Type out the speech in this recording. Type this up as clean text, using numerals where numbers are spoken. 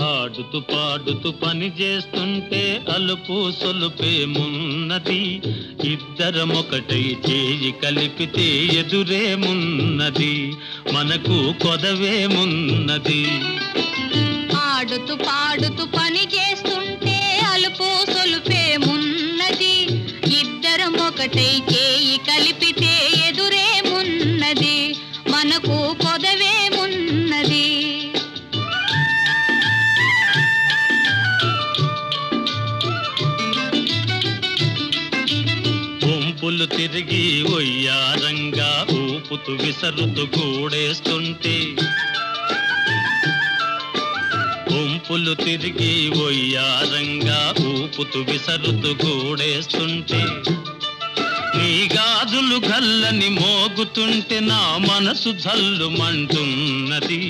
ఆడుతూ పాడుతూ పని చేస్తుంటే అలుపు సొలుపేమున్నది, ఇద్దరమొకటై చేయి కలిపితే ఎదురేమున్నది, మనకు కొదవేమున్నది. ఆడుతూ పాడుతూ పని చేస్తుంటే అలుపు సొలుపేమున్నది, ఇద్దరం ఒకటై చేయి కలిపితే ఎదురేమున్నది, మనకు కొదవేమున్నది. వంపులు తిరిగి ఒయ్యారంగా ఊపుతూ విసరుతూ గూడేస్తుంటే, వంపులు తిరిగి ఒయ్యారంగా ఊపుతూ విసరుతూ గూడేస్తుంటే, నీ గాజులు గల్లని మోగుతుంటే నా మనసు జల్లుమంటున్నది.